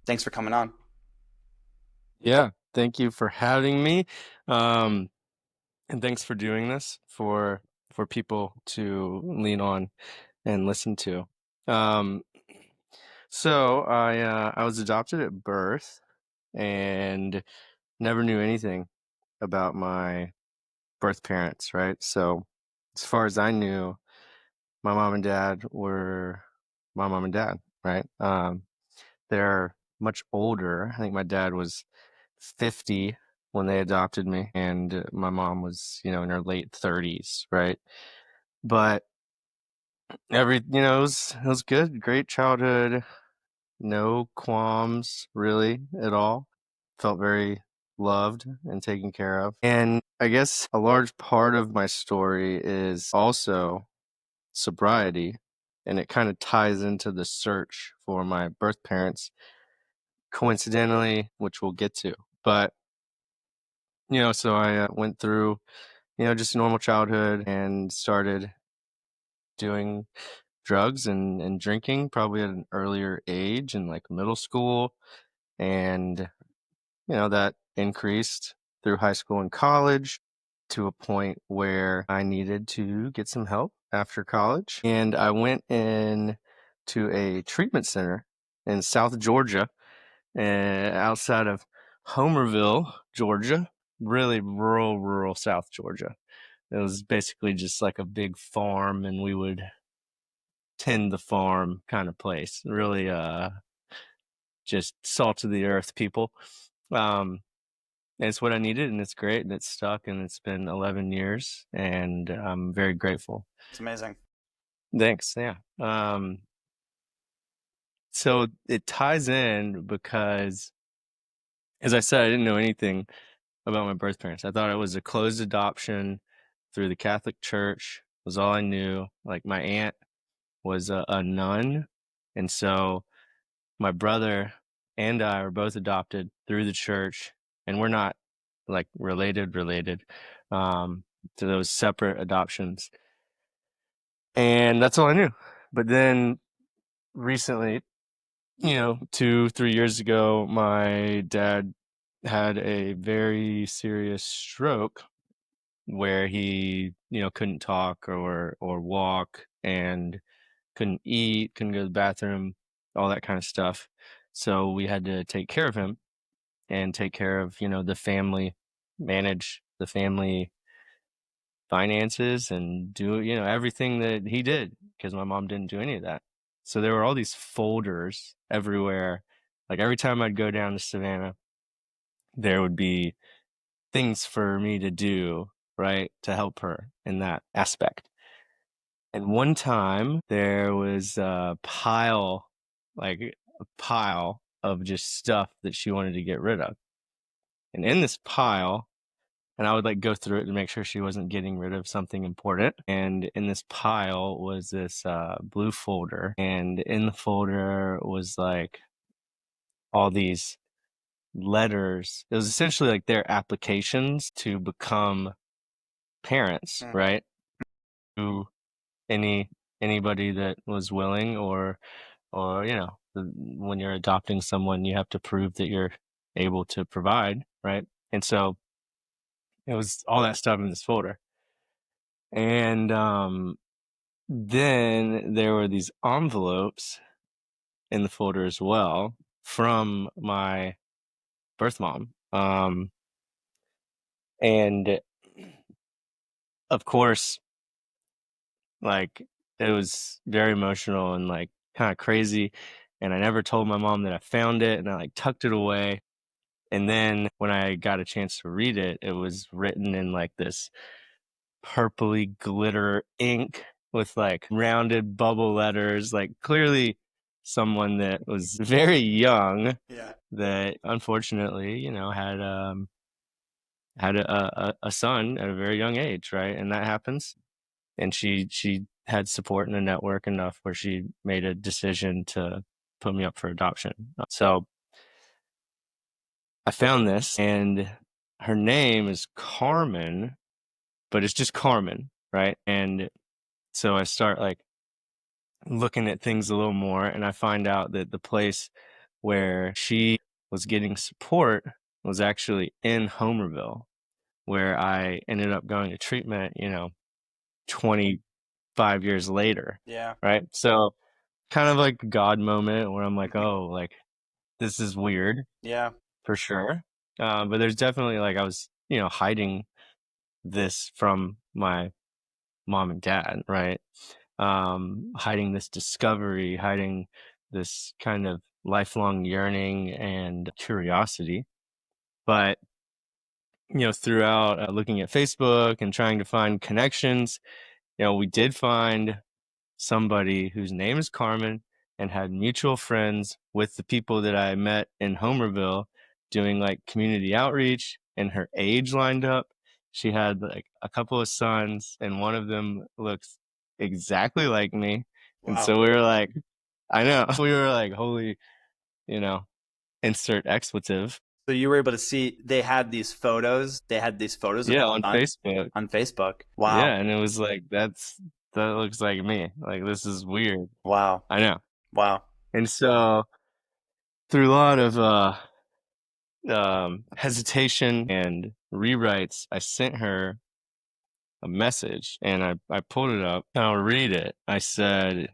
Thanks for coming on. Yeah, thank you for having me. Um, and thanks for doing this for people to lean on and listen to. Um, so I was adopted at birth and never knew anything about my birth parents, right? So as far as I knew, my mom and dad were my mom and dad, right? They're much older. I think my dad was 50 when they adopted me, and my mom was, in her late 30s, right? But it was good, great childhood, no qualms really at all. Felt very loved and taken care of. And I guess a large part of my story is also sobriety, and it kind of ties into the search for my birth parents, coincidentally, which we'll get to. But so I went through, just a normal childhood and started doing drugs and drinking probably at an earlier age in like middle school. And, that increased through high school and college to a point where I needed to get some help after college. And I went in to a treatment center in South Georgia, outside of Homerville, Georgia, really rural South Georgia. It was basically just like a big farm, and we would tend the farm kind of place. Really, just salt of the earth people. Um, and it's what I needed, and it's great, and it's stuck, and it's been 11 years, and I'm very grateful. It's amazing. Thanks. Yeah. So it ties in because, as I said, I didn't know anything about my birth parents. I thought it was a closed adoption through the Catholic Church, was all I knew. Like my aunt was a nun, and so my brother and I were both adopted through the church, and we're not like related um to those separate adoptions. And that's all I knew. But then recently, 2, 3 years ago, my dad had a very serious stroke where he, couldn't talk or walk and couldn't eat, couldn't go to the bathroom, all that kind of stuff. So we had to take care of him and take care of, the family, manage the family finances and do, everything that he did because my mom didn't do any of that. So there were all these folders everywhere. Like every time I'd go down to Savannah, there would be things for me to do, right, to help her in that aspect. And one time there was a pile of just stuff that she wanted to get rid of. And in this pile, and I would like go through it to make sure she wasn't getting rid of something important. And in this pile was this blue folder, and in the folder was like all these letters. It was essentially like their applications to become parents, Mm. right? To any anybody that was willing, or when you're adopting someone, you have to prove that you're able to provide, right? And so it was all that stuff in this folder. And then there were these envelopes in the folder as well from my birth mom. And of course, like it was very emotional and like kind of crazy. And I never told my mom that I found it, and I like tucked it away. And then when I got a chance to read it, it was written in like this purpley glitter ink with like rounded bubble letters, like clearly someone that was very young Yeah. that unfortunately, had a son at a very young age, right? And that happens. And she had support in a network enough where she made a decision to put me up for adoption. So I found this, and her name is Carmen, but it's just Carmen, right? And so I start like looking at things a little more, and I find out that the place where she was getting support was actually in Homerville, where I ended up going to treatment, 25 years later, Yeah. right? So kind of like a God moment where I'm like, oh, like this is weird Yeah. for sure. But there's definitely like I was, hiding this from my mom and dad, right? Hiding this discovery, hiding this kind of lifelong yearning and curiosity. But, throughout looking at Facebook and trying to find connections, we did find somebody whose name is Carmen and had mutual friends with the people that I met in Homerville doing like community outreach, and her age lined up. She had like a couple of sons, and one of them looks exactly like me. And Wow. so we were like, I know, we were like, holy, you know, insert expletive. So you were able to see they had these photos. They had these photos of Yeah, her on son Facebook. on Facebook. Wow. Yeah. And it was like, that looks like me. Like, this is weird. Wow. I know. Wow. And so through a lot of hesitation and rewrites, I sent her a message and I pulled it up and I'll read it. I said,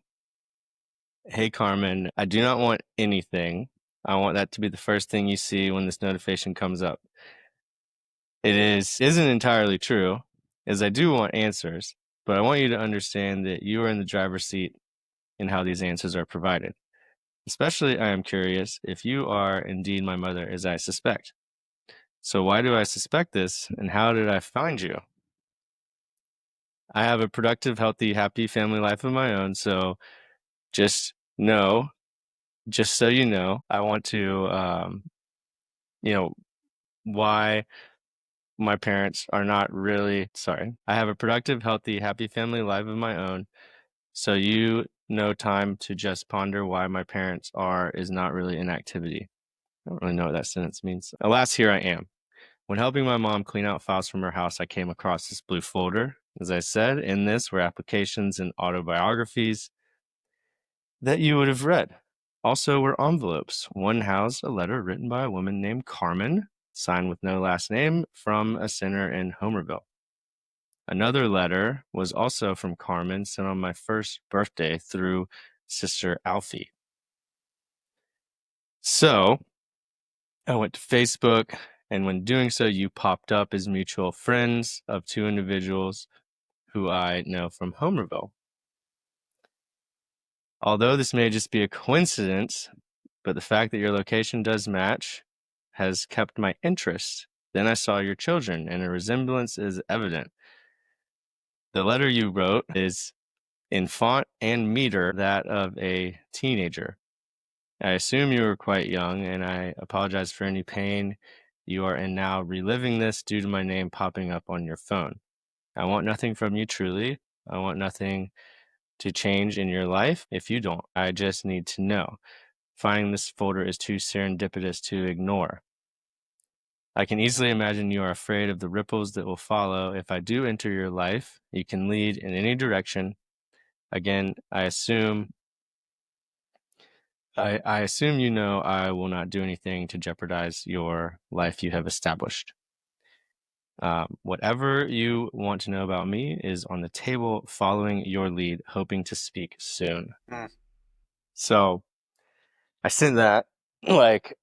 "Hey Carmen, I do not want anything. I want that to be the first thing you see when this notification comes up. Isn't entirely true, as I do want answers, but I want you to understand that you are in the driver's seat in how these answers are provided. Especially, I am curious if you are indeed my mother, as I suspect. So why do I suspect this, and how did I find you? I have a productive, healthy, happy family life of my own, so just know, just so you know, I want to, you know, why my parents are not really sorry. I have a productive, healthy, happy family life of my own, so you know time to just ponder why my parents are is not really an activity. I don't really know what that sentence means. Alas, here I am. When helping my mom clean out files from her house, I came across this blue folder. As I said, in this were applications and autobiographies that you would have read. Also were envelopes. One housed a letter written by a woman named Carmen, signed with no last name, from a sinner in Homerville. Another letter was also from Carmen, sent on my first birthday through Sister Alfie. So I went to Facebook, and when doing so, you popped up as mutual friends of two individuals who I know from Homerville. Although this may just be a coincidence, but the fact that your location does match has kept my interest. Then I saw your children, and a resemblance is evident. The letter you wrote is in font and meter that of a teenager. I assume you were quite young, and I apologize for any pain you are in now reliving this due to my name popping up on your phone. I want nothing from you truly. I want nothing to change in your life if you don't. I just need to know. Finding this folder is too serendipitous to ignore. I can easily imagine you are afraid of the ripples that will follow if I do enter your life. You can lead in any direction. Again, I assume you know I will not do anything to jeopardize your life you have established. Whatever you want to know about me is on the table, following your lead, hoping to speak soon." Mm. So I sent that like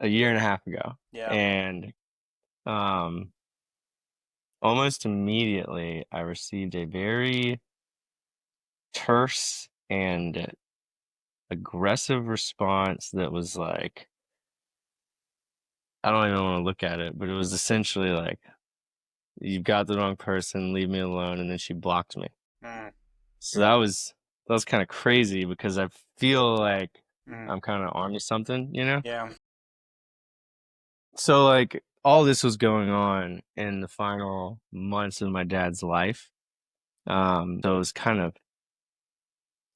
a year and a half ago, Yeah. and um, almost immediately I received a very terse and aggressive response that was like, I don't even want to look at it, but it was essentially like, "You've got the wrong person, leave me alone," and then she blocked me. Mm. So that was kind of crazy because I feel like Mm. I'm kind of onto something, you know? Yeah. So like all this was going on in the final months of my dad's life. So it was kind of,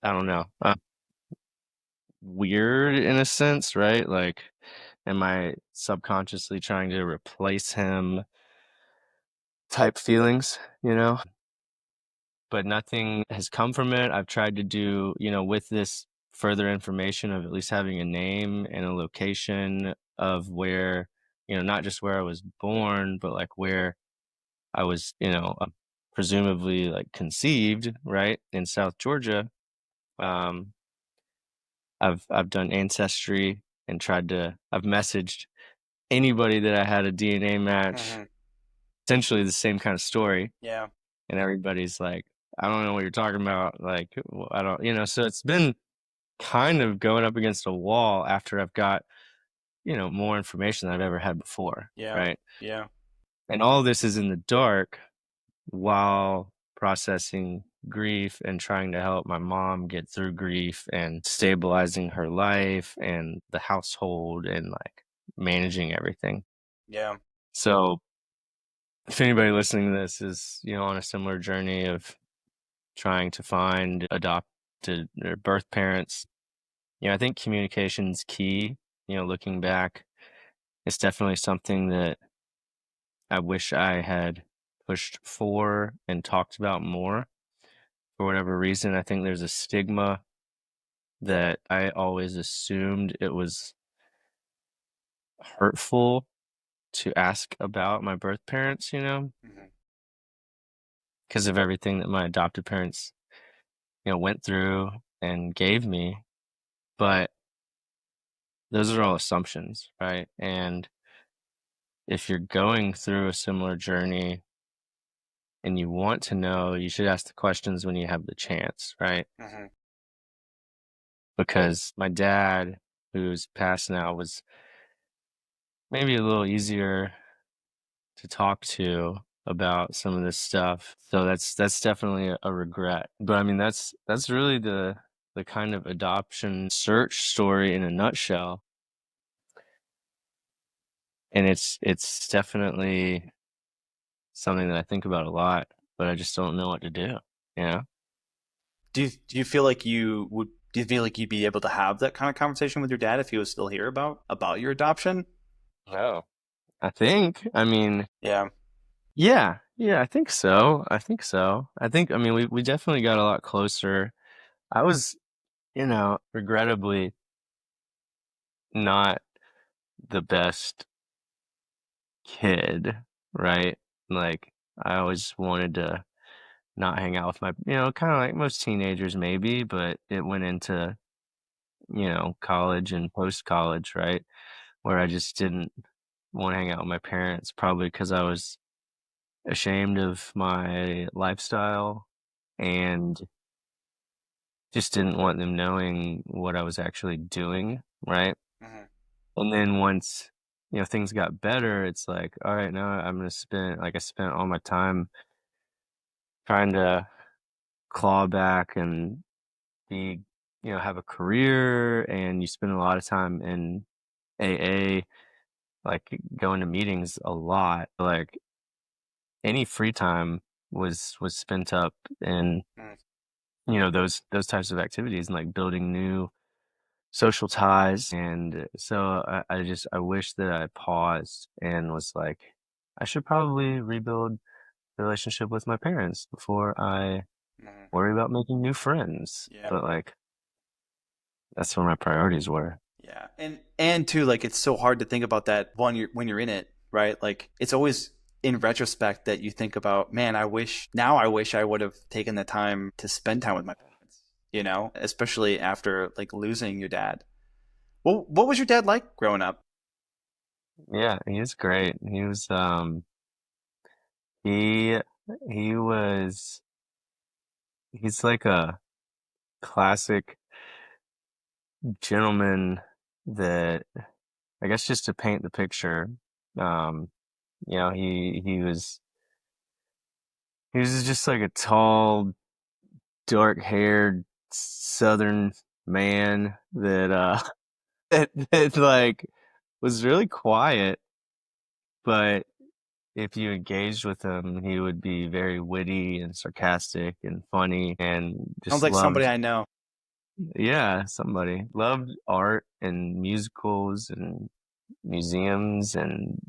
I don't know, weird in a sense, right? Like, am I subconsciously trying to replace him type feelings, you know? But nothing has come from it. I've tried to do, with this further information of at least having a name and a location of where, not just where I was born, but like where I was, presumably like conceived, right, in South Georgia. Um, I've done Ancestry and I've messaged anybody that I had a DNA match, Hmm. essentially the same kind of story, Yeah. and everybody's like, I don't know what you're talking about. Like, I don't, so it's been kind of going up against a wall after I've got, more information than I've ever had before, Yeah. right? Yeah. And all this is in the dark while processing grief and trying to help my mom get through grief and stabilizing her life and the household and like managing everything. Yeah. So if anybody listening to this is, on a similar journey of trying to find adopted or birth parents, I think communication's key. Looking back, it's definitely something that I wish I had pushed for and talked about more. For whatever reason, I think there's a stigma that I always assumed it was hurtful to ask about my birth parents, Hmm. because of everything that my adopted parents, went through and gave me. But those are all assumptions, right? And if you're going through a similar journey and you want to know, you should ask the questions when you have the chance, right? Hmm. Because my dad, who's passed now, was maybe a little easier to talk to about some of this stuff. So that's definitely a regret. But I mean that's really the kind of adoption search story in a nutshell. And it's definitely something that I think about a lot, but I just don't know what to do, you know? Do you feel like you would? Do you feel like you'd be able to have that kind of conversation with your dad if he was still here about your adoption? No. I mean, Yeah. yeah, I think so. I mean, we definitely got a lot closer. I was, regrettably not the best kid, right? Like, I always wanted to not hang out with my, kind of like most teenagers maybe, but it went into, college and post college, right? Where I just didn't want to hang out with my parents, probably because I was ashamed of my lifestyle and just didn't want them knowing what I was actually doing, right? Hmm. And then once, things got better, it's like, all right, now I'm gonna I spent all my time trying to claw back and be, have a career, and you spend a lot of time in AA, like going to meetings a lot. Like any free time was spent up in, those types of activities and like building new social ties. And so I wish that I paused and was like, I should probably rebuild the relationship with my parents before I Hmm. worry about making new friends. Yeah. But like, that's where my priorities were. Yeah. And too, like it's so hard to think about that when you're in it, right? Like it's always in retrospect that you think about, man, I wish I would have taken the time to spend time with my parents, especially after like losing your dad. Well, what was your dad like growing up? Yeah, he was great. He he was he's like a classic gentleman that, I guess, just to paint the picture, um, he was just like a tall, dark-haired Southern man that that like was really quiet, but if you engaged with him, he would be very witty and sarcastic and funny and Sounds just like somebody loved, I know. yeah, somebody loved art and musicals and museums. And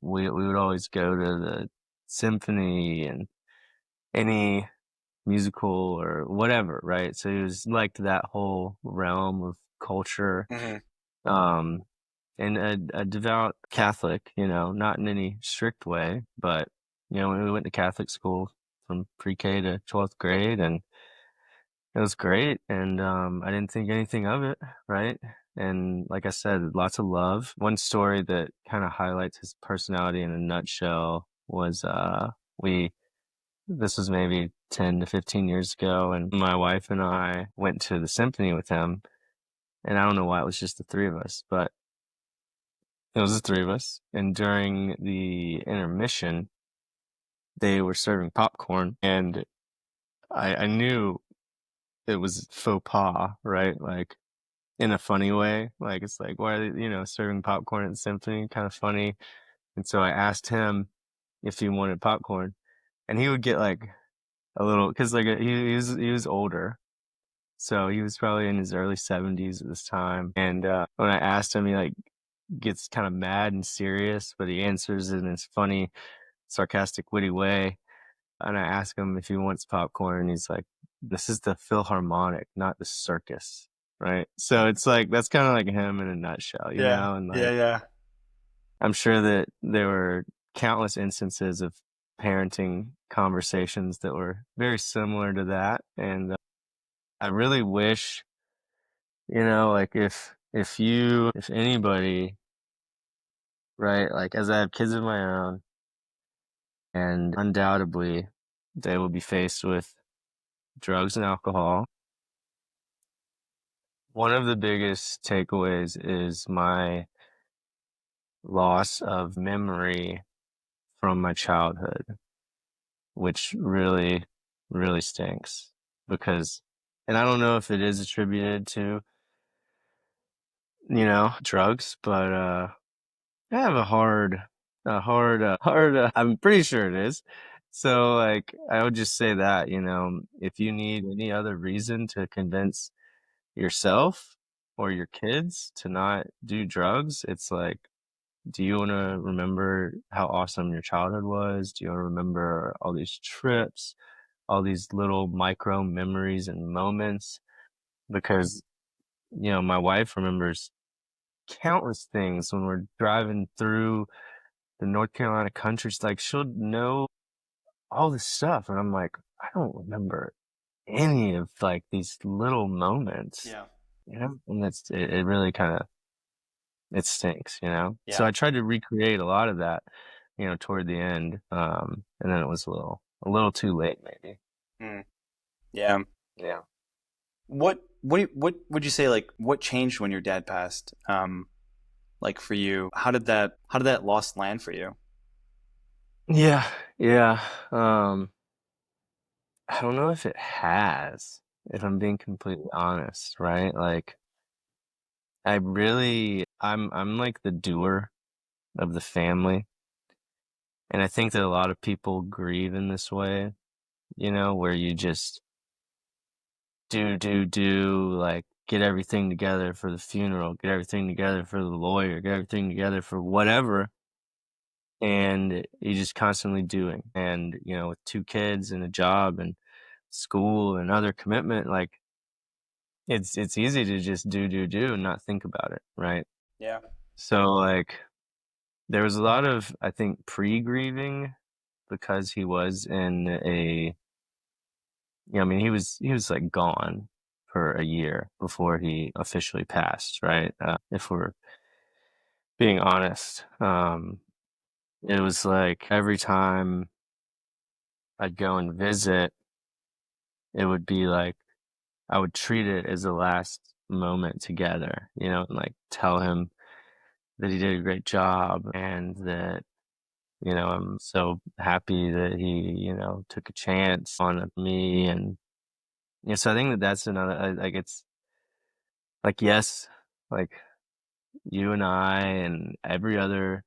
we would always go to the symphony and any musical or whatever, right? So he was liked that whole realm of culture. Hmm. Um, and a devout Catholic, not in any strict way, but we went to Catholic school from pre-K to 12th grade, and it was great, and I didn't think anything of it, right? And like I said, lots of love. One story that kind of highlights his personality in a nutshell was we this was maybe 10 to 15 years ago, and my wife and I went to the symphony with him, and I don't know why it was just the three of us, but it was the three of us. And during the intermission, they were serving popcorn, and I knew it was faux pas, right? Like in a funny way. Like it's like, why are they, serving popcorn at the symphony? Kind of funny. And so I asked him if he wanted popcorn, and he would get like a little, because like he was older. So he was probably in his early 70s at this time. And when I asked him, he like gets kind of mad and serious, but he answers in his funny, sarcastic, witty way. And I ask him if he wants popcorn, and he's like, "This is the Philharmonic, not the circus." Right. So it's like, that's kind of like him in a nutshell, Yeah, and yeah, like, yeah, I'm sure that there were countless instances of parenting conversations that were very similar to that. And I really wish, like if anybody, right, like as I have kids of my own, and undoubtedly they will be faced with drugs and alcohol. One of the biggest takeaways is my loss of memory from my childhood, which really, really stinks because, and I don't know if it is attributed to, drugs, but I have I'm pretty sure it is. So, like, I would just say that, if you need any other reason to convince yourself or your kids to not do drugs, it's like, do you want to remember how awesome your childhood was? Do you want to remember all these trips, all these little micro memories and moments? Because, my wife remembers countless things when we're driving through the North Carolina country. It's like she'll know all this stuff. And I'm like, I don't remember any of like these little moments, yeah, And it really kind of, it stinks, So yeah. I tried to recreate a lot of that, toward the end. And then it was a little too late, maybe. Mm, yeah. Yeah. What would you say, like, what changed when your dad passed? Like for you, how did that loss land for you? Yeah. Yeah. I don't know if it has, if I'm being completely honest, right? Like I'm like the doer of the family. And I think that a lot of people grieve in this way, where you just do, like get everything together for the funeral, get everything together for the lawyer, get everything together for whatever. And you're just constantly doing. And, with two kids and a job and school and other commitment, like it's easy to just do and not think about it, right? Yeah. So like there was a lot of, I think, pre-grieving because he was in I mean, he was like gone for a year before he officially passed, right? If we're being honest, it was like every time I'd go and visit, it would be like I would treat it as the last moment together, and like tell him that he did a great job and that, I'm so happy that he, took a chance on me. And, so I think that that's another, like, it's like, yes, like you and I and every other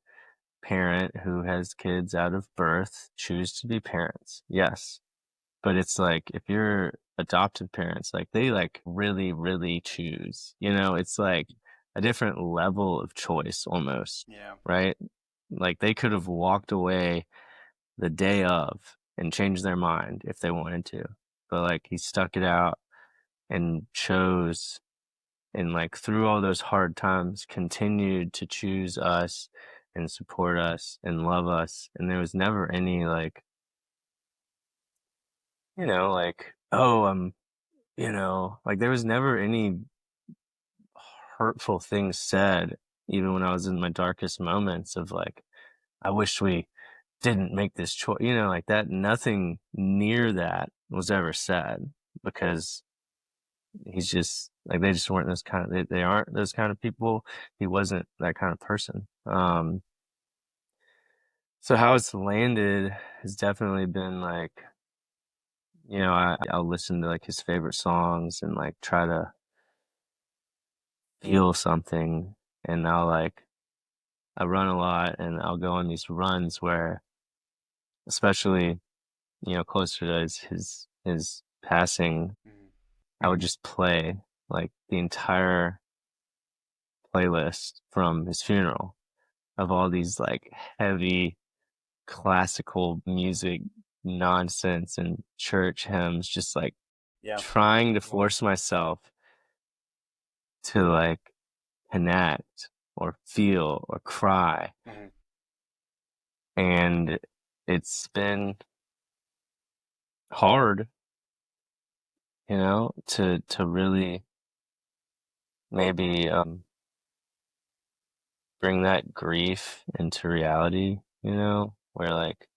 parent who has kids out of birth choose to be parents. Yes. But it's like if you're adoptive parents, like they like really, really choose, it's like a different level of choice almost, Yeah. right? Like they could have walked away the day of and changed their mind if they wanted to. but like he stuck it out and chose, and like through all those hard times continued to choose us and support us and love us. And there was never any like, like, oh, like there was never any hurtful things said, even when I was in my darkest moments of like, I wish we didn't make this choice, like that. Nothing near that was ever said, because he's just like, they just weren't those kind of, they aren't those kind of people. He wasn't that kind of person. So how it's landed has definitely been like, I'll listen to like his favorite songs and like try to feel something. And I run a lot, and I'll go on these runs where, especially, closer to his passing, Mhm. I would just play like the entire playlist from his funeral of all these like heavy classical music nonsense and church hymns, just like Yeah. trying to force myself to like connect or feel or cry. Mhm. And it's been hard, to really maybe bring that grief into reality, where like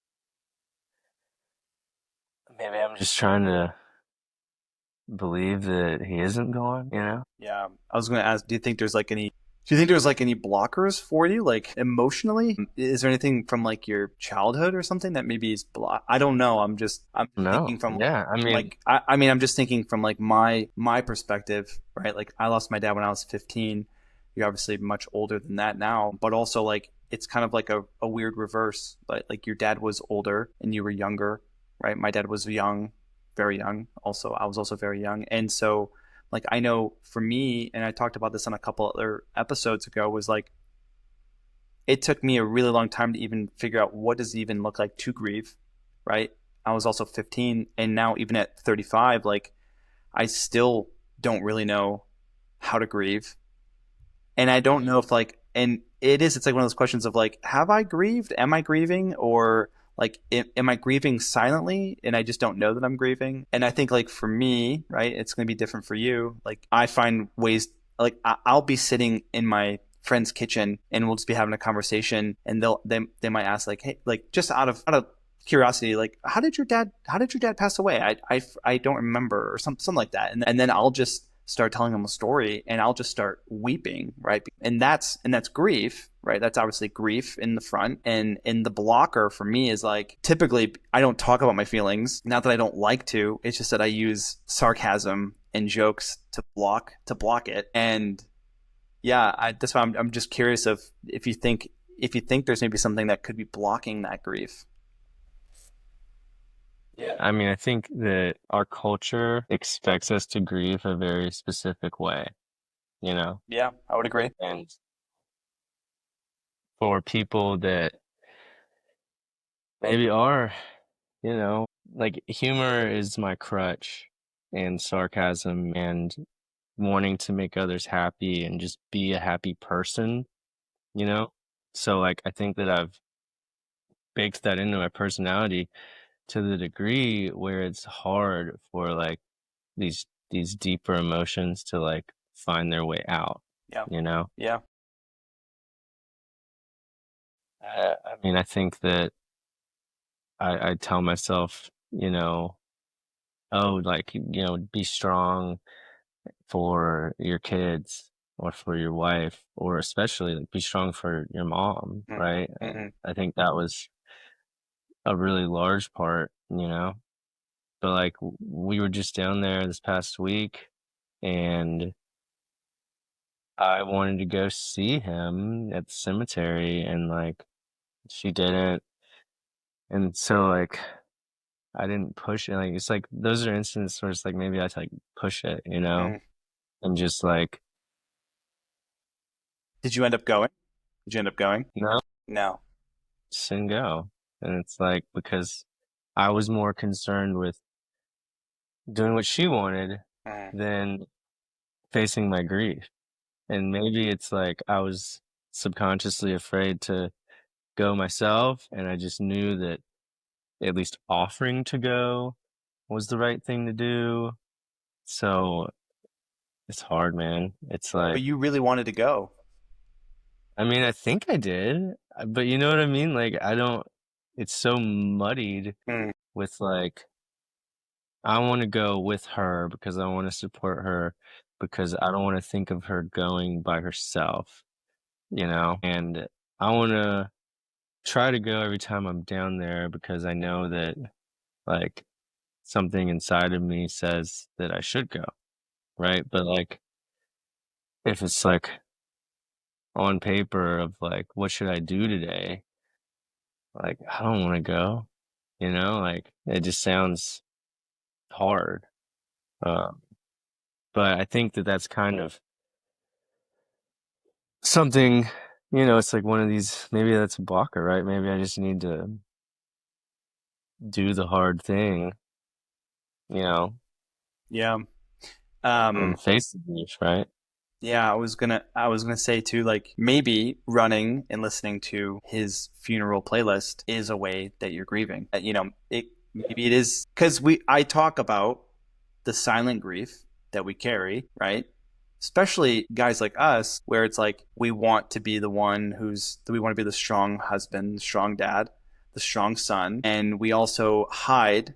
maybe I'm just trying to believe that he isn't gone. Yeah. I was going to ask, do you think there's like any blockers for you, like emotionally? Is there anything from like your childhood or something that maybe is I don't know. I'm just thinking No, from yeah, I mean, like, I mean, I'm just thinking from like my perspective, right? Like I lost my dad when I was 15. You're obviously much older than that now, but also like it's kind of like a weird reverse. Like your dad was older and you were younger, right? My dad was young, very young. Also, I was also very young. And so like I know for me, and I talked about this on a couple other episodes ago, was like it took me a really long time to even figure out what does it even look like to grieve, right? I was also 15, and now even at 35, like I still don't really know how to grieve. And I don't know if like, and it's like one of those questions of like, have I grieved? Am I grieving? Or like, am I grieving silently and I just don't know that I'm grieving? And I think like for me, right, it's going to be different for you. Like I find ways, like I'll be sitting in my friend's kitchen and we'll just be having a conversation, and they might ask like, hey, like just out of curiosity, like how did your dad pass away? I don't remember, or something like that. And then I'll just start telling them a story and I'll just start weeping, right? And that's grief, right? That's obviously grief in the front. And the blocker for me is like typically I don't talk about my feelings. Not that I don't like to, it's just that I use sarcasm and jokes to block it. And yeah, that's why I'm just curious of if you think there's maybe something that could be blocking that grief. yeah, I mean, I think that our culture expects us to grieve a very specific way, you know? Yeah, I would agree. And for people that maybe are, like humor is my crutch, and sarcasm and wanting to make others happy and just be a happy person, you know? So like I think that I've baked that into my personality to the degree where it's hard for like these deeper emotions to like find their way out, Yeah. you know? Yeah. I mean, I think that I tell myself, oh, like, be strong for your kids or for your wife, or especially like be strong for your mom, Mm-hmm. right? And Mm-hmm. I think that was a really large part. But like we were just down there this past week, and I wanted to go see him at the cemetery, and like she didn't. And so like I didn't push it. Like it's like those are instances where it's like maybe I like push it, Mm-hmm. and just like, Did you end up going? Did you end up going? no, No. just didn't go. And it's like because I was more concerned with doing what she wanted Mm. than facing my grief. And maybe it's like I was subconsciously afraid to go myself, and I just knew that at least offering to go was the right thing to do. So it's hard, man. It's But like, you really wanted to go. I mean, I think I did, but you know what I mean? Like, I don't, it's so muddied Mm. with like, I want to go with her because I want to support her because I don't want to think of her going by herself, you know? And I want to try to go every time I'm down there because I know that like something inside of me says that I should go, right? But like, if it's like on paper of like, what should I do today? Like, I don't want to go, you know? Like, it just sounds hard. Um, but I think that that's kind of something, it's like one of these, maybe that's a blocker, right? Maybe I just need to do the hard thing, you know, Yeah. and Um, face the grief, right? yeah, I was gonna say too, like maybe running and listening to his funeral playlist is a way that you're grieving. It maybe it is because I talk about the silent grief that we carry, right? Especially guys like us, where it's like we want to be the one we want to be the strong husband, the strong dad, the strong son, and we also hide.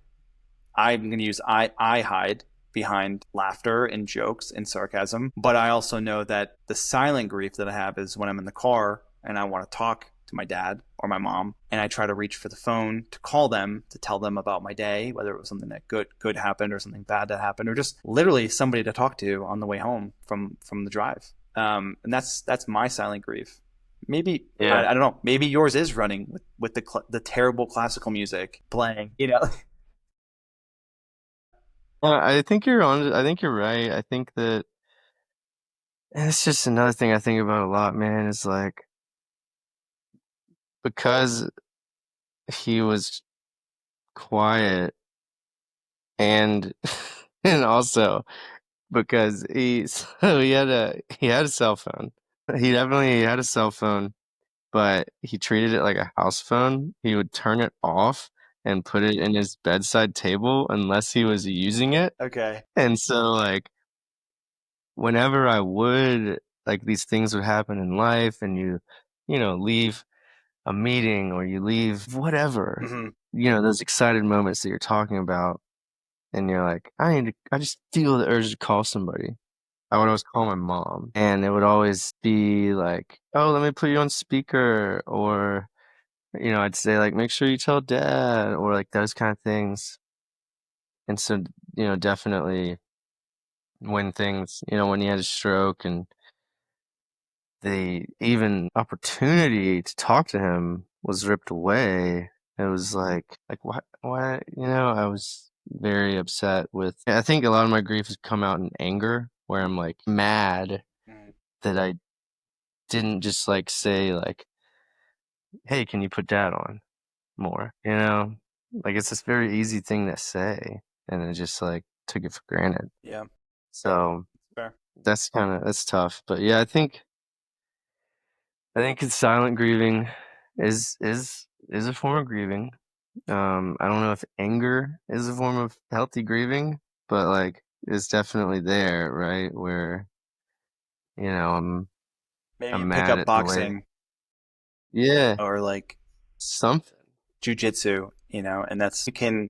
I'm going to use I hide behind laughter and jokes and sarcasm. But I also know that the silent grief that I have is when I'm in the car and I want to talk to my dad or my mom and I try to reach for the phone to call them to tell them about my day, whether it was something that good happened or something bad that happened or just literally somebody to talk to on the way home from the drive. And that's my silent grief. Maybe Yeah. I don't know. Maybe yours is running with the terrible classical music playing. I think you're on. I think you're right. I think that and it's just another thing I think about a lot, man. Is like because he was quiet and and also because he had a cell phone. He definitely had a cell phone, but he treated it like a house phone. He would turn it off and put it in his bedside table unless he was using it. Okay. And so like whenever I would like these things would happen in life and leave a meeting or you leave whatever, Hmm. those excited moments that you're talking about and you're like, I just feel the urge to call somebody. I would always call my mom and it would always be like, oh, let me put you on speaker or, I'd say like, make sure you tell dad or like those kind of things. And so, definitely when he had a stroke and the even opportunity to talk to him was ripped away. It was like why, I was very upset with, I think a lot of my grief has come out in anger where I'm like mad Mm. that I didn't just like say like, hey, can you put dad on more? Like it's this very easy thing to say and I just like took it for granted. Yeah. So Fair. that's tough. But yeah, I think it's silent grieving is a form of grieving. I don't know if anger is a form of healthy grieving, but like it's definitely there, right? Where, Maybe you I'm pick mad up at the way. boxing Yeah, or like something. jujitsu, and that's you can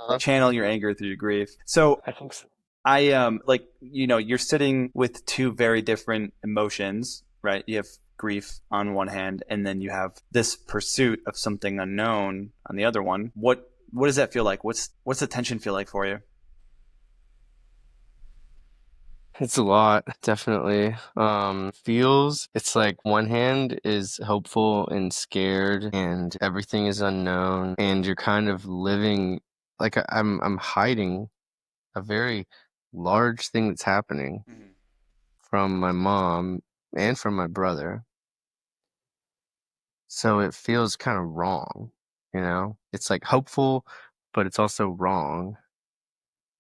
Uh, channel your anger through your grief. So I think so. I like you're sitting with two very different emotions, right? You have grief on one hand, and then you have this pursuit of something unknown on the other one. What does that feel like? What's the tension feel like for you? It's a lot, definitely. Feels it's like one hand is hopeful and scared and everything is unknown and you're kind of living like I'm hiding a very large thing that's happening Mhm. from my mom and from my brother. So it feels kind of wrong, It's like hopeful, but it's also wrong.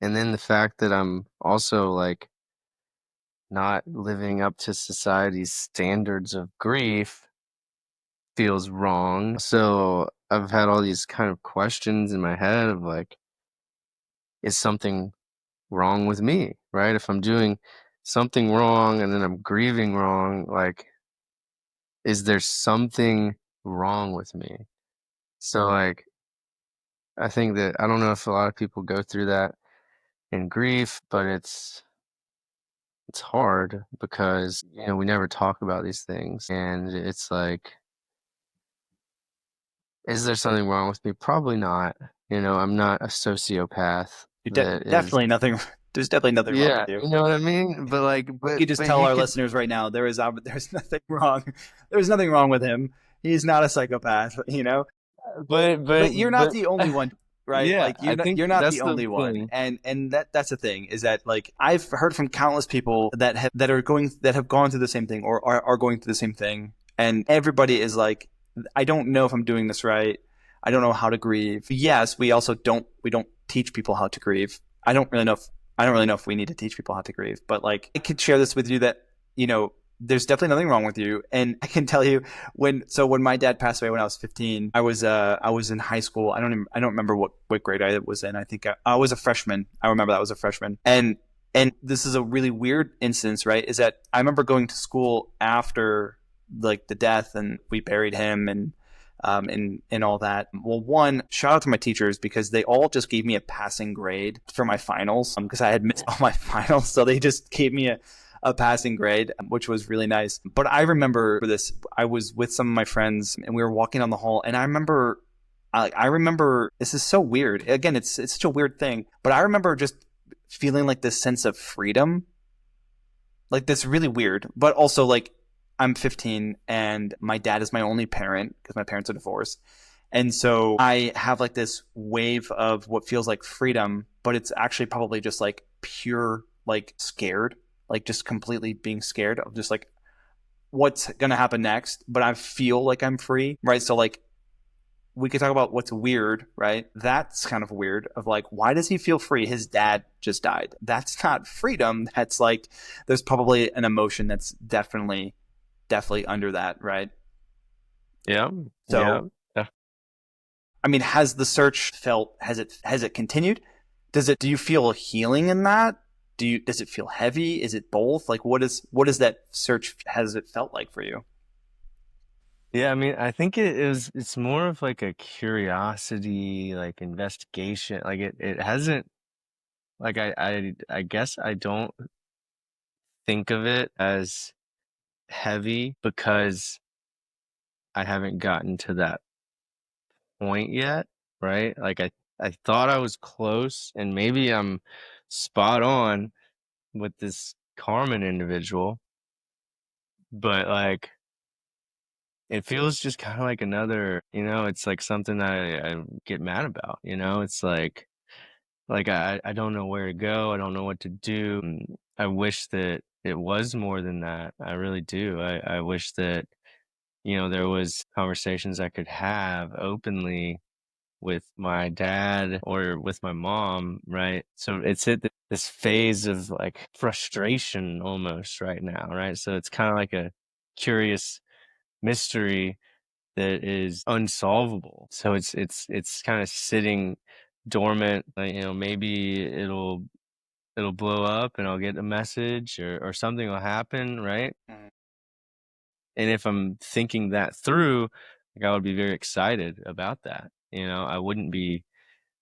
And then the fact that I'm also like not living up to society's standards of grief feels wrong. So I've had all these kind of questions in my head of like, is something wrong with me, right? If I'm doing something wrong and then I'm grieving wrong, like, is there something wrong with me? So, like, I think that I don't know if a lot of people go through that in grief, but it's hard because, we never talk about these things. And it's like, is there something wrong with me? Probably not. I'm not a sociopath that is, Definitely nothing. There's definitely nothing wrong with yeah, you. you know what I mean? But like, You just but tell he our could, listeners right now there's nothing wrong. There's nothing wrong with him. He's not a psychopath, you know. but, but, But you're not but, the only one, right? yeah, Like I think you're not that's the the only one. thing. And that's the thing is that like I've heard from countless people that have gone through the same thing or are going through the same thing, and everybody is like, I don't know if I'm doing this right. I don't know how to grieve. Yes, we don't teach people how to grieve. I don't really know if we need to teach people how to grieve, but like I could share this with you that you know there's definitely nothing wrong with you, and I can tell you when my dad passed away when I was 15, I was in high school. I don't remember what grade I was in. I think I was a freshman. I remember that I was a freshman, and this is a really weird instance, right? Is that I remember going to school after like the death, and we buried him, and all that. Well, one, shout out to my teachers because they all just gave me a passing grade for my finals because I had missed all my finals, so they just gave me a passing grade, which was really nice. But I remember this. I was with some of my friends and we were walking down the hall, and I remember this is so weird. Again, it's such a weird thing, but I remember just feeling like this sense of freedom, like this really weird, but also like I'm 15 and my dad is my only parent because my parents are divorced. And so I have like this wave of what feels like freedom, but it's actually probably just like pure, like scared, like just completely being scared of just like what's going to happen next. But I feel like I'm free, right? So, like, we could talk about what's weird, right? That's kind of weird of like, why does he feel free? His dad just died. That's not freedom. That's like, there's probably an emotion that's definitely under that, right? Yeah, yeah. So, I mean, has it continued? Do you feel healing in that? Does it feel heavy? Is it both? Like, what is that search, has it felt like for you? Yeah, I mean, I think it's more of like a curiosity, like investigation. Like it hasn't like I guess I don't think of it as heavy because I haven't gotten to that point yet, right? Like I thought I was close and maybe I'm spot on with this Carmen individual, but like it feels just kind of like another, it's like something I get mad about, It's like I don't know where to go. I don't know what to do. I wish that it was more than that. I really do. I wish that, there was conversations I could have openly with my dad or with my mom, right? So it's at this phase of like frustration almost right now, right? So it's kind of like a curious mystery that is unsolvable. So it's kind of sitting dormant. Like, maybe it'll blow up and I'll get a message or something will happen, right? And if I'm thinking that through, like I would be very excited about that. I wouldn't be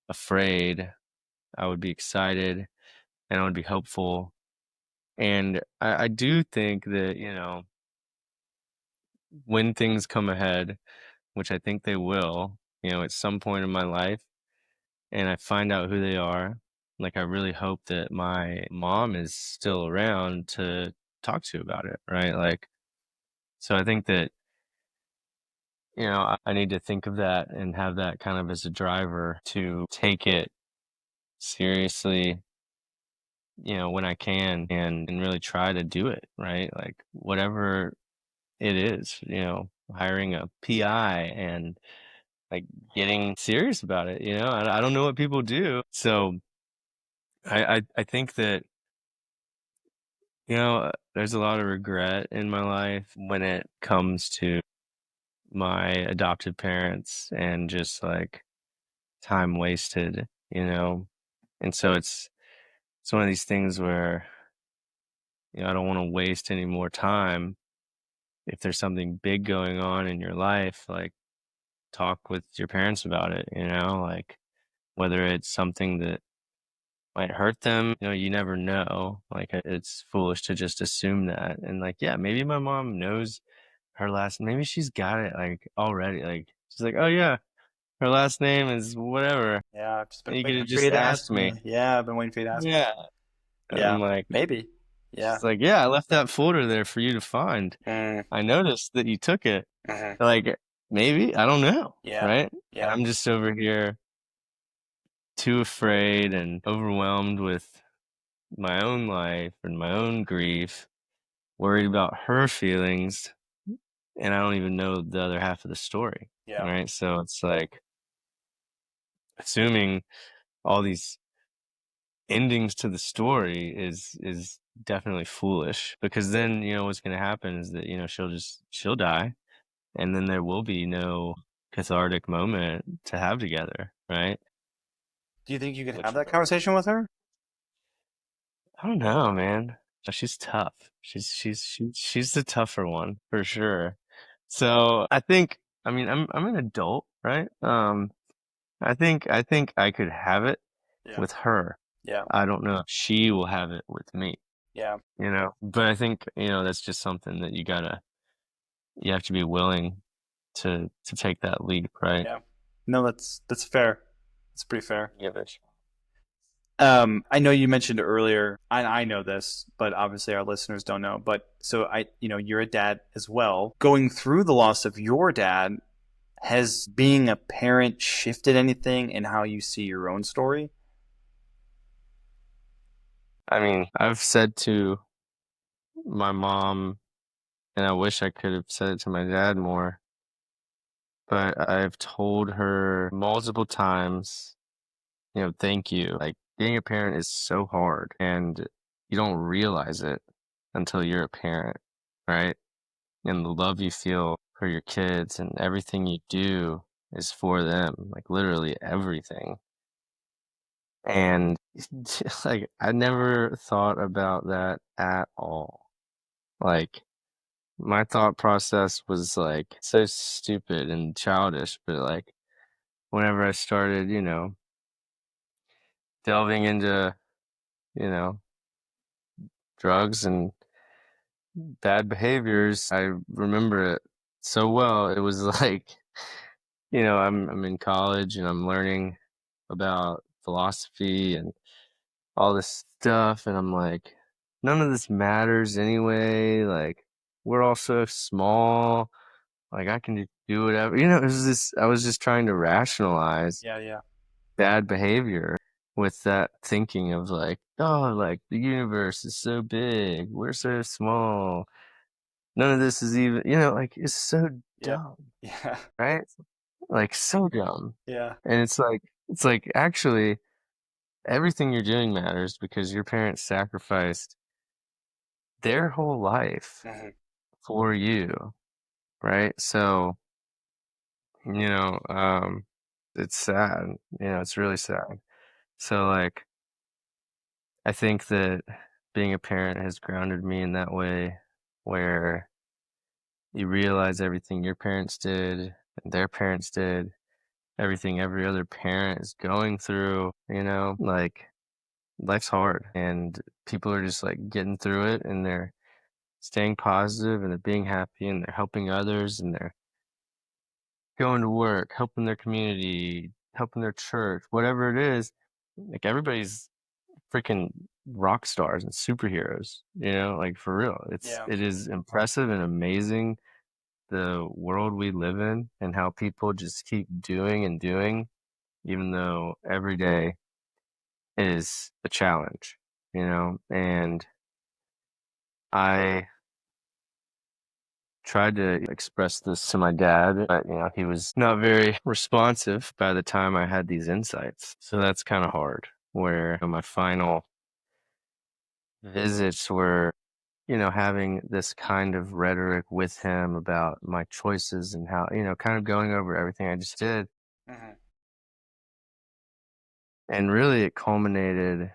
afraid. I would be excited and I would be hopeful. And I do think that, when things come ahead, which I think they will, at some point in my life, and I find out who they are, like I really hope that my mom is still around to talk to about it, right? Like, so I think that, I need to think of that and have that kind of as a driver to take it seriously, when I can and really try to do it, right? Like whatever it is, hiring a PI and like getting serious about it, I don't know what people do. So I think that, there's a lot of regret in my life when it comes to my adoptive parents and just like time wasted, And so it's one of these things where, I don't want to waste any more time. If there's something big going on in your life, like talk with your parents about it, like whether it's something that might hurt them, you never know. Like it's foolish to just assume that. And like, yeah, maybe my mom knows her last, maybe she's got it like already. Like she's like, oh yeah, her last name is whatever. Yeah, I've just been And you could waiting have for you just to asked ask me. me. Yeah, I've been waiting for you to ask me. Yeah. Yeah, I'm like, maybe. Yeah. she's like, yeah, I left that folder there for you to find. Mm, I noticed that you took it. hmm. Like, maybe, I don't know. Yeah. Right. And Yeah. I'm just over here too afraid and overwhelmed with my own life and my own grief, worried about her feelings, and I don't even know the other half of the story. Yeah. Right. So it's like assuming all these endings to the story is definitely foolish because then, what's gonna happen is that, she'll die and then there will be no cathartic moment to have together, right? Do you think you could have Which that conversation with her? I don't know, man. She's tough. She's the tougher one for sure. So I mean, I'm an adult, right? I think I could have it Yeah. with her. Yeah. I don't know if she will have it with me, Yeah. But I think, that's just something that you have to be willing to take that leap, right? Yeah. No, that's fair. That's pretty fair. Give it. I know you mentioned earlier, I know this, but obviously our listeners don't know. But so you're a dad as well. Going through the loss of your dad, has being a parent shifted anything in how you see your own story? I mean, I've said to my mom, and I wish I could have said it to my dad more, but I've told her multiple times, thank you. Like being a parent is so hard and you don't realize it until you're a parent, right? And the love you feel for your kids and everything you do is for them, like literally everything. And like I never thought about that at all. Like my thought process was like so stupid and childish, but like whenever I started, delving into, you know, drugs and bad behaviors, I remember it so well. It was like, I'm in college and I'm learning about philosophy and all this stuff, and I'm like, none of this matters anyway. Like, we're all so small. Like, I can just do whatever. It was this. I was just trying to rationalize Yeah, yeah, bad behavior with that thinking of like, oh, like the universe is so big, we're so small. None of this is even, like it's so yeah, dumb, yeah, right? Like so dumb. yeah, And it's like actually everything you're doing matters because your parents sacrificed their whole life hmm, for you, right? So, you know, um, it's sad. It's really sad. So like I think that being a parent has grounded me in that way where you realize everything your parents did and their parents did, everything every other parent is going through, like life's hard and people are just like getting through it and they're staying positive and they're being happy and they're helping others and they're going to work, helping their community, helping their church, whatever it is. Like everybody's freaking rock stars and superheroes, like for real. yeah, It is impressive and amazing the world we live in and how people just keep doing and doing, even though every day is a challenge, and I tried to express this to my dad, but he was not very responsive by the time I had these insights. So that's kind of hard. where my final visits were, having this kind of rhetoric with him about my choices and how, kind of going over everything I just did. Hmm. And really it culminated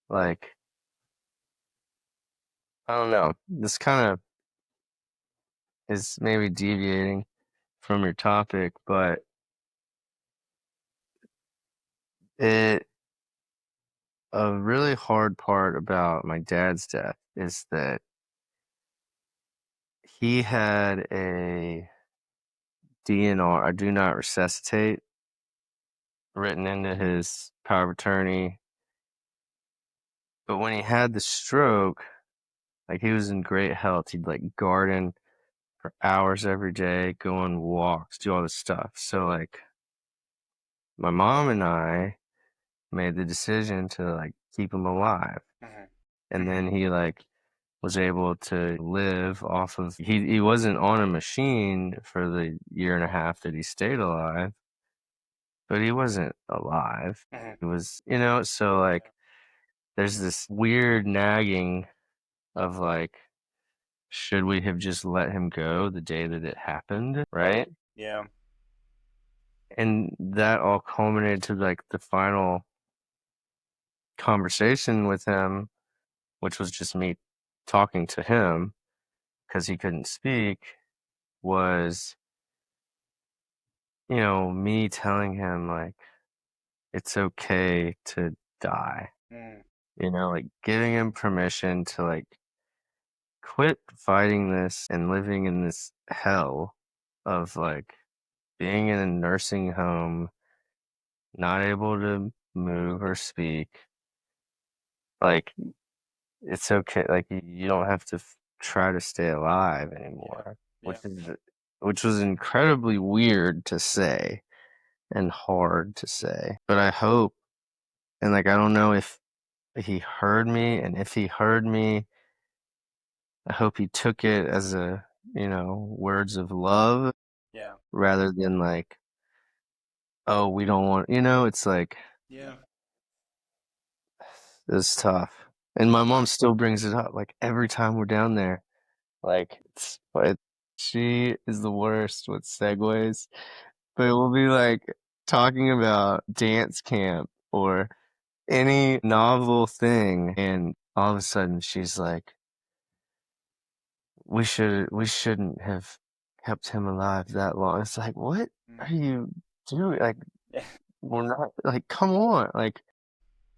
like, I don't know, this kind of is maybe deviating from your topic, but it a really hard part about my dad's death is that he had a DNR, a do not resuscitate, written into his power of attorney. But when he had the stroke, like he was in great health. He'd like garden for hours every day, go on walks, do all this stuff. So like my mom and I made the decision to like keep him alive. Hmm. And then he like was able to live off of he wasn't on a machine for the year and a half that he stayed alive, but he wasn't alive. Hmm. He was, so like there's this weird nagging of like, should we have just let him go the day that it happened, right? Yeah. And that all culminated to like the final conversation with him, which was just me talking to him because he couldn't speak, was, me telling him like it's okay to die, Mm. like giving him permission to like quit fighting this and living in this hell of like being in a nursing home, not able to move or speak. Like, it's okay. Like, you don't have to try to stay alive Yeah. anymore, Yeah. which was incredibly weird to say and hard to say. But I hope, and like, I don't know if he heard me, and if he heard me, I hope he took it as words of love Yeah. rather than like, oh, we don't want, it's like, Yeah. it's tough. And my mom still brings it up like every time we're down there. Like, but she is the worst with segues. But we'll be like talking about dance camp or any novel thing, and all of a sudden she's like, we shouldn't have kept him alive that long. It's like, what are Mm. you doing? Like, Yeah. we're not like, come on. Like,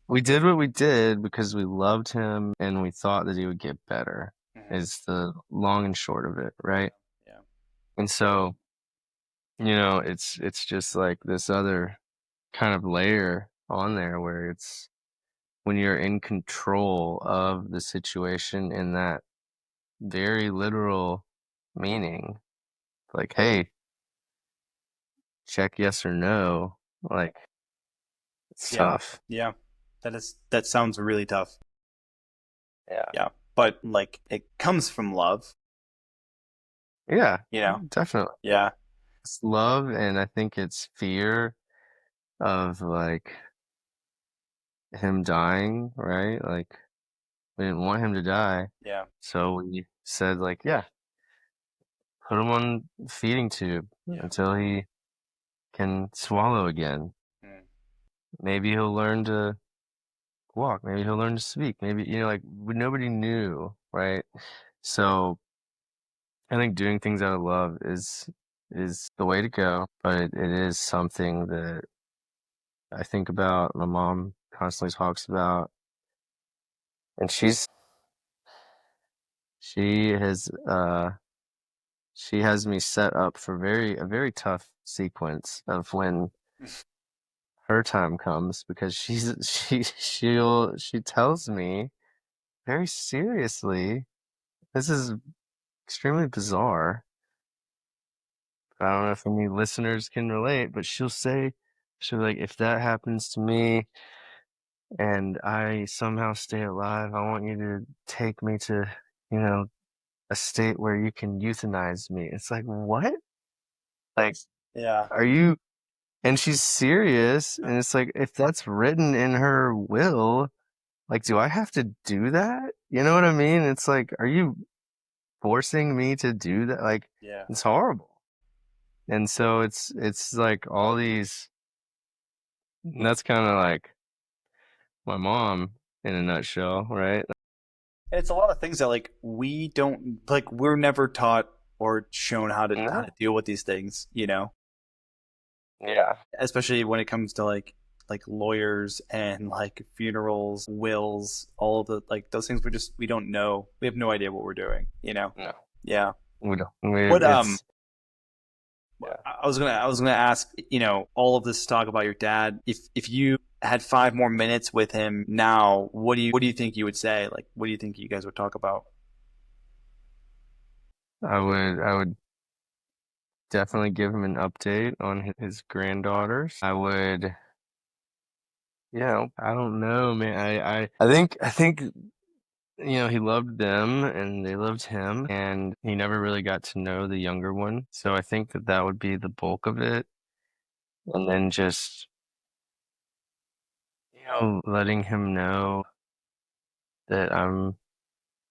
we did what we did because we loved him and we thought that he would get better, Hmm. is the long and short of it, Yeah. right? Yeah. And so, it's just like this other kind of layer on there where it's when you're in control of the situation in that very literal meaning, like, hey, check yes or no, like it's Yeah. tough. Yeah. That sounds really tough. Yeah. Yeah. But like it comes from love, Yeah, you know? definitely. Yeah. It's love, and I think it's fear of like him dying, right? Like we didn't want him to die. Yeah. So we said like, yeah, put him on feeding tube Yeah. until he can swallow again. Mm. Maybe he'll learn to walk. Maybe he'll learn to speak. Maybe, like nobody knew, right? So I think doing things out of love is the way to go, but it is something that I think about. My mom constantly talks about, and she has she has me set up for a very tough sequence of when her time comes because she tells me very seriously, this is extremely bizarre. I don't know if any listeners can relate, but she'll be like, if that happens to me and I somehow stay alive, I want you to take me to, you know, a state where you can euthanize me. It's like, what? Like, Yeah. are you? and she's serious, Yeah. and it's like if that's written in her will, like, do I have to do that? You know what I mean? It's like, are you forcing me to do that? Like, Yeah. it's horrible. And so it's like all these, and that's kind of like my mom in a nutshell, right? And it's a lot of things that like we don't like we're never taught or shown how to No. deal with these things, you know? Yeah. Especially when it comes to like lawyers and like funerals, wills, all of the like those things we don't know. We have no idea what we're doing, you know? No. Yeah. We don't. What It's yeah. I was gonna ask, all of this talk about your dad. If you had 5 more minutes with him now, what do you think you would say? Like, what do you think you guys would talk about? I would definitely give him an update on his granddaughters. I would, I don't know, man. I think he loved them and they loved him, and he never really got to know the younger one. So I think that that would be the bulk of it. And then just, letting him know that I'm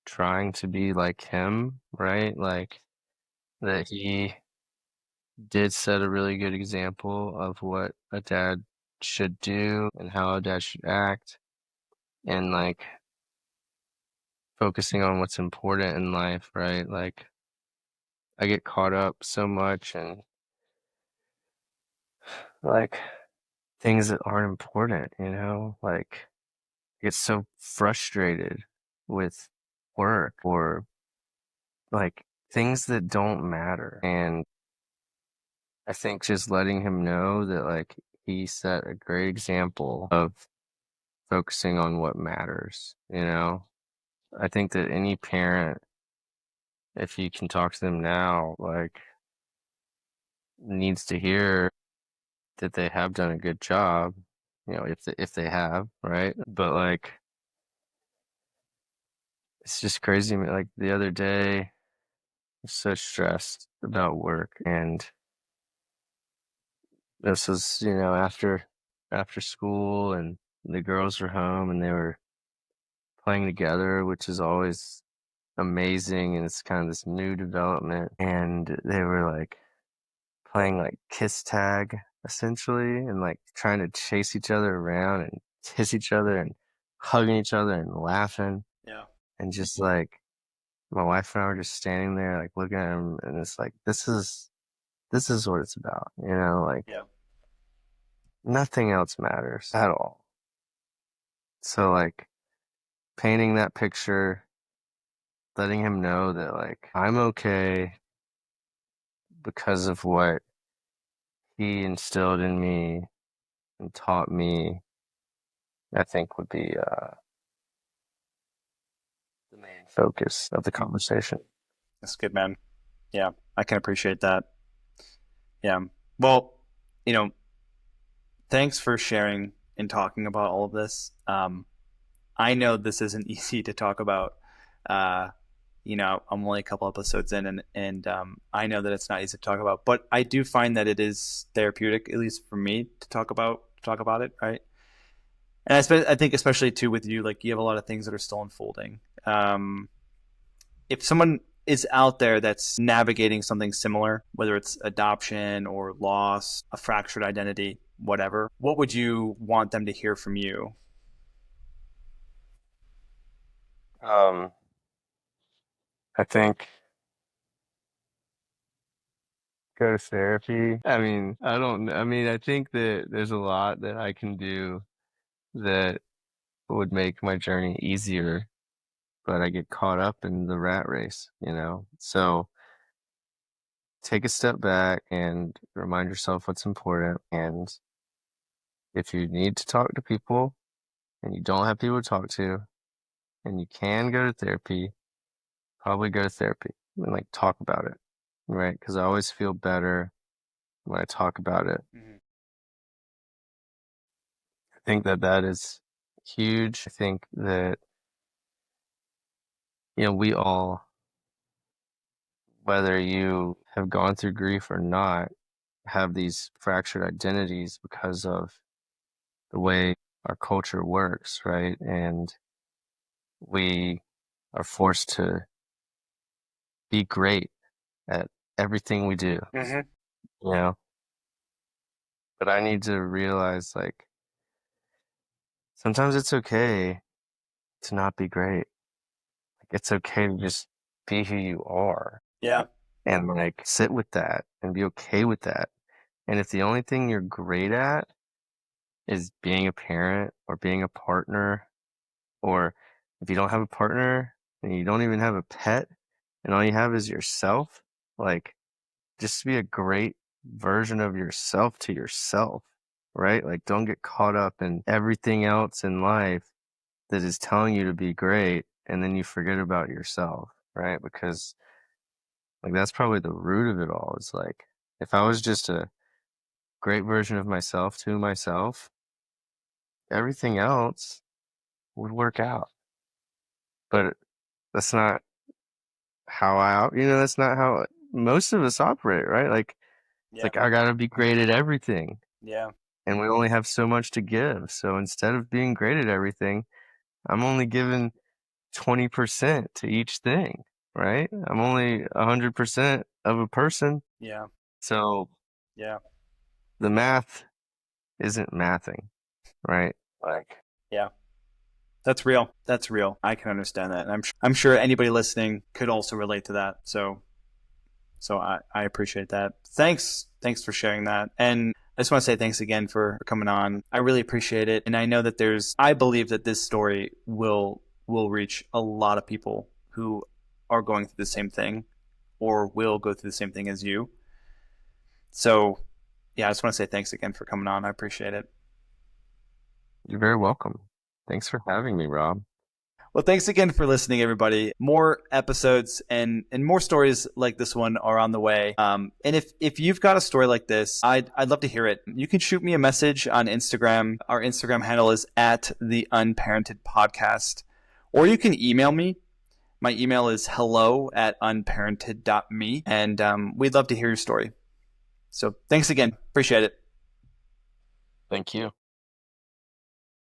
trying to be like him, right? Like that he did set a really good example of what a dad should do and how a dad should act, and like focusing on what's important in life, right? Like I get caught up so much and like things that aren't important, like I get so frustrated with work or like things that don't matter. And I think just letting him know that like he set a great example of focusing on what matters. I think that any parent, if you can talk to them now, like needs to hear that they have done a good job, if they have, right? But like it's just crazy. Like the other day, I was so stressed about work, and this was, after school, and the girls were home and they were playing together, which is always amazing, and it's kind of this new development. And they were like playing like kiss tag essentially, and like trying to chase each other around and kiss each other and hugging each other and laughing, Yeah. and just like my wife and I were just standing there like looking at him, and it's like this is what it's about, like Yeah. nothing else matters at all. So like painting that picture, letting him know that like I'm okay because of what he instilled in me and taught me, I think would be the main focus of the conversation. That's good, man. Yeah, I can appreciate that. Yeah. Well, you know, thanks for sharing and talking about all of this. I know this isn't easy to talk about. Uh, I'm only a couple episodes in, and I know that it's not easy to talk about, but I do find that it is therapeutic, at least for me, to talk about it, right? And I think especially too with you, like you have a lot of things that are still unfolding. If someone is out there that's navigating something similar, whether it's adoption or loss, a fractured identity, whatever, what would you want them to hear from you? Um, I think go to therapy. I mean, I don't, I mean, I think that there's a lot that I can do that would make my journey easier, but I get caught up in the rat race. So take a step back and remind yourself what's important. And if you need to talk to people and you don't have people to talk to and you can go to therapy, probably go to therapy and like talk about it, right? Because I always feel better when I talk about it. Mm-hmm. I think that that is huge. I think that, we all, whether you have gone through grief or not, have these fractured identities because of the way our culture works, right? And we are forced to be great at everything we do, Hmm. you know? But I need to realize, like, sometimes it's okay to not be great. Like, it's okay to just be who you are Yeah. and, like, sit with that and be okay with that. And if the only thing you're great at is being a parent or being a partner, or if you don't have a partner and you don't even have a pet and all you have is yourself, like, just be a great version of yourself to yourself, right? Like, don't get caught up in everything else in life that is telling you to be great and then you forget about yourself, right? Because, like, that's probably the root of it all. It's like, if I was just a great version of myself to myself, everything else would work out. But that's not how that's not how most of us operate, right? Like, it's Yeah. like, I gotta be great at everything. Yeah. And we only have so much to give. So instead of being great at everything, I'm only giving 20% to each thing, right? I'm only 100% of a person. Yeah. So Yeah. the math isn't mathing, right? Like, Yeah. That's real. That's real. I can understand that. And I'm sure anybody listening could also relate to that. So I appreciate that. Thanks for sharing that. And I just want to say thanks again for coming on. I really appreciate it. And I know that I believe that this story will reach a lot of people who are going through the same thing or will go through the same thing as you. So yeah, I just want to say thanks again for coming on. I appreciate it. you're very welcome. Thanks for having me, Rob. Well, thanks again for listening, everybody. More episodes and more stories like this one are on the way. And if you've got a story like this, I'd love to hear it. You can shoot me a message on Instagram. Our Instagram handle is at the Unparented Podcast, or you can email me. My email is hello@unparented.me, and we'd love to hear your story. So thanks again. Appreciate it. Thank you.